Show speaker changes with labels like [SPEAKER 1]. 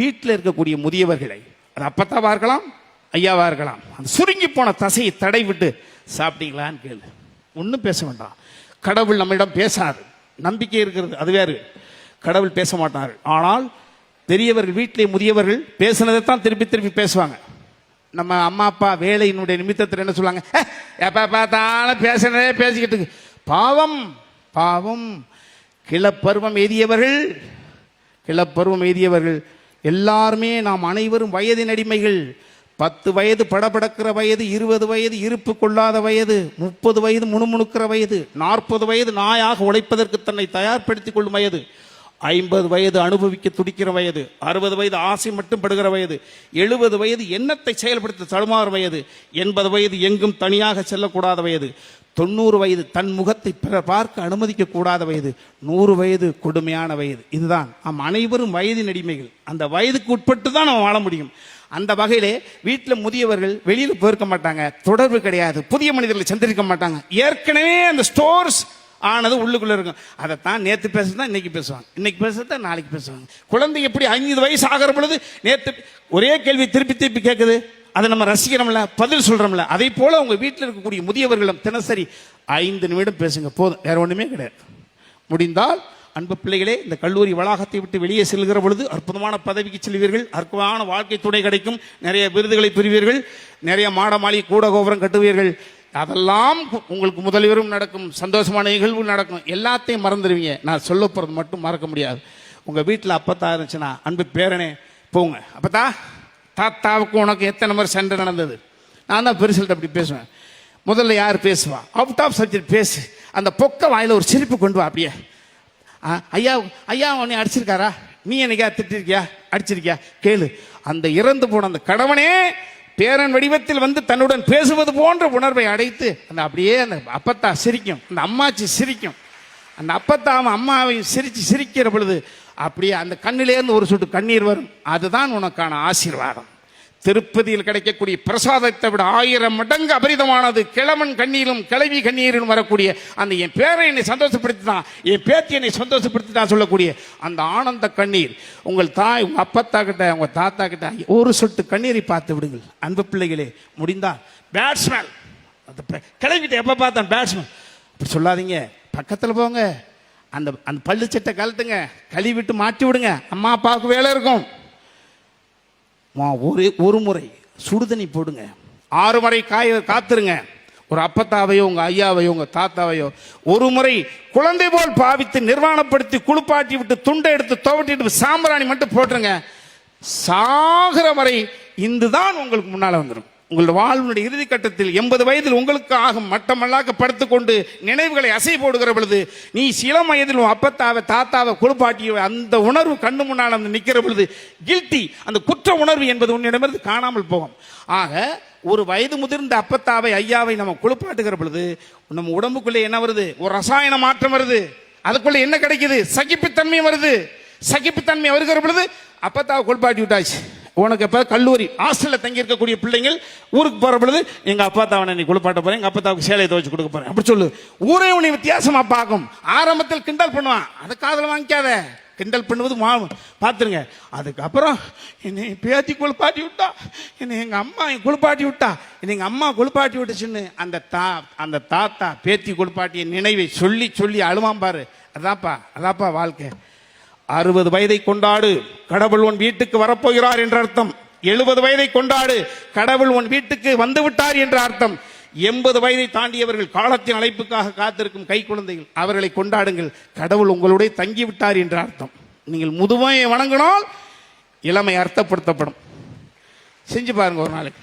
[SPEAKER 1] வீட்டில் இருக்கக்கூடிய முதியவர்களை, அது அப்பத்தாவா இருக்கலாம், ஐயாவா இருக்கலாம், அந்த சுருங்கி போன தசையை தடை விட்டு சாப்பிட்டீங்களான்னு கேளு. ஒன்றும் பேச வேண்டாம். கடவுள் நம்மிடம் பேசாது, நம்பிக்கை இருக்கிறது, அது வேறு. கடவுள் பேச மாட்டார்கள். ஆனால் பெரியவர்கள், வீட்டிலே முதியவர்கள் பேசுனதைத்தான் திருப்பி திருப்பி பேசுவாங்க. நம்ம அம்மா அப்பா வேலையினுடைய நிமித்தத்தில் என்ன சொல்லுவாங்க, எப்போ பார்த்தாலும் பேசுனதே பேசிக்கிட்டு. பாவம் பாவம். கிளப்பருவம் எய்தியவர்கள் எல்லாருமே நாம் அனைவரும் வயதின் அடிமைகள். 10 வயது படபடக்கிற வயது, 20 வயது இருப்பு கொள்ளாத வயது, 30 வயது முணுமுணுக்கிற வயது, 40 வயது நாயாக உழைப்பதற்கு தன்னை தயார்படுத்திக் கொள்ளும் வயது, 50 வயது அனுபவிக்க துடிக்கிற வயது, 60 வயது ஆசை மட்டும் படுகிற வயது, 70 வயது எண்ணத்தை செயல்படுத்த தடுமாறு வயது, 80 வயது எங்கும் தனியாக செல்லக்கூடாத வயது, 90 வயது தன் முகத்தை பிறர் பார்க்க அனுமதிக்க கூடாத வயது, 100 வயது கொடுமையான வயது. இதுதான் நாம் அனைவரும் வயதின் அடிமைகள். அந்த வயதுக்கு உட்பட்டு தான் நம்ம வாழ முடியும். அந்த வகையிலே வீட்டில் முதியவர்கள் வெளியில் போயிருக்க மாட்டாங்க, தொடர்பு கிடையாது, புதிய மனிதர்களை சந்திருக்க மாட்டாங்க. ஏற்கனவே அந்த ஸ்டோர்ஸ் ஆனது உள்ளுக்குள்ள இருக்கும். அதைத்தான் நேற்று பேசுறதா இன்னைக்கு பேசுவாங்க, இன்னைக்கு பேசுறதா நாளைக்கு பேசுவாங்க. குழந்தை எப்படி 5 வயசு ஆகிற பொழுது நேற்று ஒரே கேள்வி திருப்பி திருப்பி கேட்குது, அதை நம்ம ரசிக்கிறோம்ல, பதில் சொல்றோம்ல. அதே போல உங்க வீட்டில் இருக்கக்கூடிய முதியவர்களும் தினசரி 5 நிமிடம் பேசுங்க, போதும், வேற ஒண்ணுமே கிடையாது. முடிந்தால் அன்பு பிள்ளைகளே, இந்த கல்லூரி வளாகத்தை விட்டு வெளியே செல்கிற பொழுது அற்புதமான பதவிக்கு செல்வீர்கள், அற்புதமான வாழ்க்கை துணை கிடைக்கும், நிறைய விருதுகளை பெறுவீர்கள், நிறைய மாட மாளிகை கூட கோபுரம் கட்டுவீர்கள். அதெல்லாம் உங்களுக்கு முதலிவரும் நடக்கும், சந்தோஷமான நிகழ்வு நடக்கும். எல்லாத்தையும் மறந்துடுவீங்க. நான் சொல்ல போறது மட்டும் மறக்க முடியாது. உங்க வீட்டில் அப்பத்தா இருந்துச்சுன்னா, அன்பு பேரனே போங்க, அப்பத்தா தாத்தாவுக்கு உனக்கு எத்தனை முறை சண்டை நடந்தது. நான் தான் பெருசல்கிட்ட அப்படி பேசுவேன். முதல்ல யார் பேசுவா, அவுட் ஆஃப் சப்ஜெக்ட் பேசு. அந்த பொக்க வாயில ஒரு சிரிப்பு கொண்டு வா. அப்படியே ஐயா ஐயா உன்னை அடிச்சிருக்காரா, நீ என்னைக்கா திட்டிருக்கியா, அடிச்சிருக்கியா கேளு. அந்த இறந்து போன அந்த கணவனே பேரன் வடிவத்தில் வந்து தன்னுடன் பேசுவது போன்ற உணர்வை அடைத்து அந்த அப்படியே அந்த அப்பத்தா சிரிக்கும், அந்த அம்மாச்சி சிரிக்கும். அந்த அப்பத்தாவும் அம்மாவையும் சிரிக்கிற பொழுது அப்படியே அந்த கண்ணிலேருந்து ஒரு சொட்டு கண்ணீர் வரும். அதுதான் உனக்கான ஆசீர்வாதம். திருப்பதியில் கிடைக்கக்கூடிய பிரசாதத்தை விட 1000 மடங்கு அபரிதமானது கிழவன் கண்ணீரும் கிழவி கண்ணீரும் வரக்கூடிய அந்த என் பேரை என்னை சந்தோஷப்படுத்திதான், என் பேத்தி என்னை சந்தோஷப்படுத்திதான் சொல்லக்கூடிய அந்த ஆனந்த கண்ணீர். உங்கள் தாய், உங்க அப்பத்தா கிட்ட, உங்க தாத்தா கிட்ட ஒரு சொட்டு கண்ணீரை பார்த்து விடுங்கள். அன்பு பிள்ளைகளே, முடிந்தால் பேட்ஸ்மேன் கிளவிட்ட எப்ப பார்த்தான் பேட்ஸ்மேன் அப்படி சொல்லாதீங்க. பக்கத்தில் போங்க, அந்த அந்த பள்ளு சட்டை கழட்டுங்க, கழுவிட்டு மாட்டி விடுங்க. அம்மா அப்பாவுக்கு வேலை இருக்கும். ஒரு முறை சுடுதண்ணி போடுங்க, 6 முறை காத்துருங்க. ஒரு அப்பத்தாவையோ உங்க ஐயாவையோ உங்க தாத்தாவையோ ஒரு முறை குழந்தை போல் பாவித்து நிர்வாணப்படுத்தி குளிப்பாட்டி விட்டு துண்டை எடுத்து துவட்டிட்டு சாம்பிராணி மட்டும் போட்டுருங்க. சாகிற வரை இந்துதான் உங்களுக்கு முன்னால வந்துடும். உங்களுடைய வாழ்வினுடைய இறுதி கட்டத்தில் 80 வயதில் உங்களுக்கு ஆகும் மட்டமல்லாக்க படுத்துக்கொண்டு நினைவுகளை அசை போடுகிற பொழுது, நீ இளம் வயதில் அப்பத்தாவை தாத்தாவை குளிப்பாட்டிய அந்த உணர்வு கண்ணு முன்னால் வந்து நிற்கிற பொழுது கில்ட்டி, அந்த குற்ற உணர்வு என்பது உன்னிடமிருந்து காணாமல் போகும். ஆக ஒரு வயது முதிர்ந்த அப்பத்தாவை ஐயாவை நம்ம குளிப்பாட்டுகிற பொழுது நம்ம உடம்புக்குள்ளே என்ன வருது, ஒரு ரசாயன மாற்றம் வருது. அதுக்குள்ள என்ன கிடைக்குது, சகிப்புத்தன்மை வருது. சகிப்புத்தன்மை வருகிற பொழுது அப்பத்தாவை குளிப்பாட்டி விட்டாச்சு. உனக்கு எப்போ கல்லூரி ஹாஸ்டலில் தங்கி இருக்கக்கூடிய பிள்ளைங்கள் ஊருக்கு போகிற பொழுது எங்கள் அப்பா தாவனை நீ குளிப்பாட்ட போகிறேன், எங்கள் அப்பா தாவுக்கு சேலையை துவச்சு கொடுக்க போகிறேன் அப்படி சொல்லு. ஊரே உன்னை வித்தியாசமாக பார்க்கும். ஆரம்பத்தில் கிண்டல் பண்ணுவான், அதை காதில் வாங்கிக்காத. கிண்டல் பண்ணுவது பார்த்துருங்க. அதுக்கப்புறம் என்னை பேத்தி குளிப்பாட்டி விட்டா, என்னை எங்கள் அம்மா குளிப்பாட்டி விட்டா, என்னை எங்கள் அம்மா குளிப்பாட்டி விட்டுச்சுன்னு அந்த தாத்தா பேத்தி குளிப்பாட்டிய நினைவை சொல்லி சொல்லி அழுவாம்பாரு. அதாப்பா வாழ்க்கை. 60 வயதை கொண்டாடு, கடவுள் உன் வீட்டுக்கு வரப்போகிறார் என்ற அர்த்தம். 70 வயதை கொண்டாடு, கடவுள் உன் வீட்டுக்கு வந்து விட்டார் என்ற அர்த்தம். 80 வயதை தாண்டியவர்கள், காலத்தின் அழைப்புக்காக காத்திருக்கும் கை குழந்தைகள், அவர்களை கொண்டாடுங்கள். கடவுள் உங்களுடைய தங்கி விட்டார் என்ற அர்த்தம். நீங்கள் முதுமையை வணங்கினால் இளமை அர்த்தப்படுத்தப்படும். செஞ்சு பாருங்க ஒரு நாளைக்கு.